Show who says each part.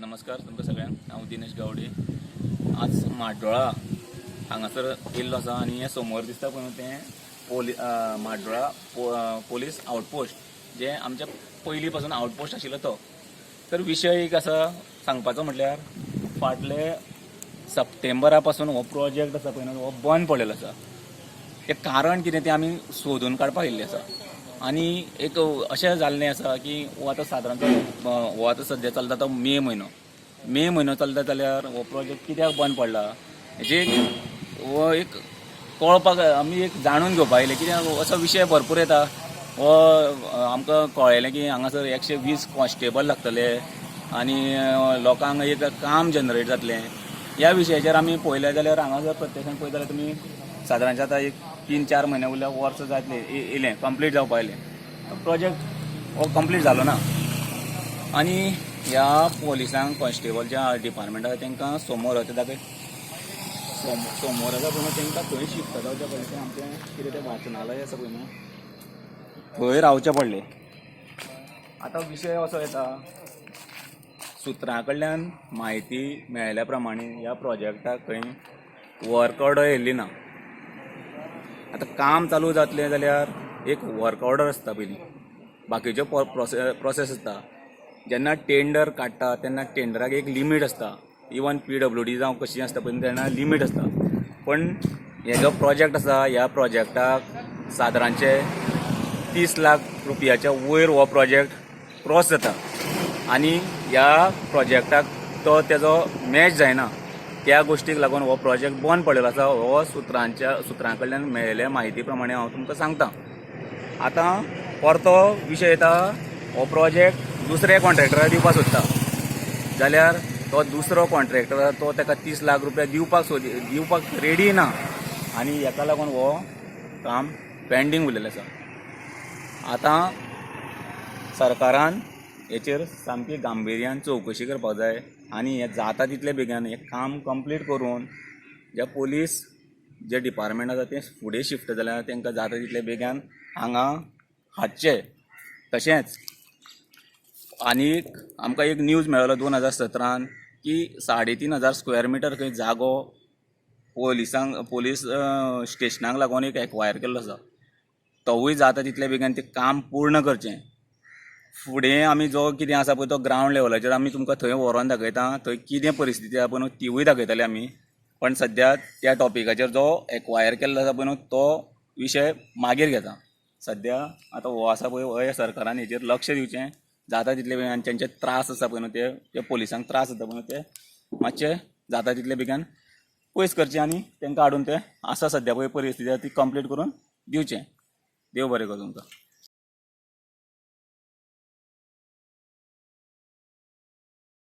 Speaker 1: नमस्कार तुमकां सगळ्यांक। हांव दिनेश गावडे। आज म्हाड्डोळा हांगासर येयल्लो आसा आनी हें समोर दिसता पळय तें म्हाड्डोळा पोलीस आउटपोस्ट, जे आमच्या पयलीं पासून आउटपोस्ट आशिल्लो तो। तर विशय एक आसा सांगपाचो म्हटल्यार, फाटले सप्टेंबरा पासून हो प्रोजेक्ट आसा पळय हो बंद पडलेलो आसा। तें कारण कितें तें आमी सोदून काडपाक येयल्ले आसा। आनी एक अशें जाल्लें आसा की हो आतां सादारणतः हो आतां सद्या चलता तो मे म्हयनो चलता, जाल्यार हो प्रोजेक्ट कित्याक बंद पडला हेजे हो एक कळपाक आमी एक जाणून घेवपाक येयलें। कित्याक असो विशय भरपूर येता। हो आमकां कळयलें की हांगासर 120 कॉन्स्टेबल लागतले आनी लोकांक एक काम जनरेट जातलें। ह्या विशयाचेर आमी पळयलें जाल्यार हांगासर प्रत्यक्षान पळयता जाल्यार तुमी सादारणतः आतां एक 3-4 म्हयने उरल्या वर्स जातलें येयलें कंप्लीट जावपाक येयलें। प्रोजेक्ट हो कंप्लीट जालो ना। आनी ह्या पोलिसांक कॉन्स्टेबल ज्या डिपार्टमेंटाक तांकां समोर आसा दाखय समोर आसा पळय तांकां थंय शिफ्ट जावचें पडलें। तें आमचें कितें तें वाचनालय आसा पळय न्हू, थंय रावचें पडलें। आतां विशय असो येता, सुत्रां कडल्यान म्हायती मेळिल्ल्या प्रमाणे ह्या प्रोजेक्टाक खंय वर्क ऑर्डर येयल्ली ना। आतां काम चालू जातलें जाल्यार एक वर्क ऑर्डर आसता पयलीं, बाकीच्यो प्रोसेस आसता। जेन्ना टेंडर काडटा तेन्ना टेंडराक एक लिमीट आसता। इवन PWD जावं कशी आसता पळय तेन्ना लिमीट आसता। पण हे जो प्रोजेक्ट आसा ह्या प्रोजेक्टाक सादारणचे 30 लाख रुपयाच्या वयर हो प्रोजेक्ट क्रॉस जाता। आनी ह्या प्रोजेक्टाक तो तेजो मॅच जायना, त्या गोश्टीक लागून हो प्रोजेक्ट बंद पडलेलो आसा। हो सुत्रां कडल्यान मेळिल्ल्या म्हायती प्रमाणे हांव तुमकां सांगता। आतां परतो विशय येता, हो प्रोजेक्ट दुसऱ्या कॉन्ट्रॅक्टराक दिवपाक सोदता जाल्यार तो दुसरो कॉन्ट्रॅक्टर तो ताका 30 लाख रुपया दिवपाक रेडी ना। आनी हेका लागून हो काम पेंडींग उरलेलें आसा। आतां सरकारान हेचेर सामकी गांभीर्यान चवकशी करपाक जाय आनी हें जाता तितले बेगीन हें काम कंप्लीट करून जे पोलीस जे डिपार्टमेंट आसा तें फुडें शिफ्ट जाल्यार तांकां जाता तितले बेगीन हांगा हाडचें। तशेंच आनीक आमकां एक न्यूज मेळ्ळो 2017 की 3,500 स्क्वेअर मिटर खंय जागो पोलीस स्टेशनाक लागून एक एक्वायर केल्लो आसा। तोवूय जाता तितले बेगीन तें काम पूर्ण करचें। फुडें आमी जो कितें आसा पळय तो ग्रावंड लेवलाचेर आमी तुमकां थंय व्हरोन दाखयता, थंय कितें परिस्थिती आसा पळय न्हू तिवूय दाखयतले आमी। पण सद्या त्या टॉपिकाचेर जो एक्वायर केल्लो आसा पळय न्हू तो विशय मागीर घेता। सद्या आतां हो आसा पळय हो सरकारान हेचेर लक्ष दिवचें। जाता तितले बेगीन तेंचे त्रास आसा पळय न्हू ते पोलिसांक त्रास जाता पळय न्हू ते मातशे जाता तितले बेगीन पयस करचें आनी तांकां हाडून ते आसा सद्या पळय परिस्थिती ती कंप्लीट करून दिवचें। देव बरें करूं तुमकां।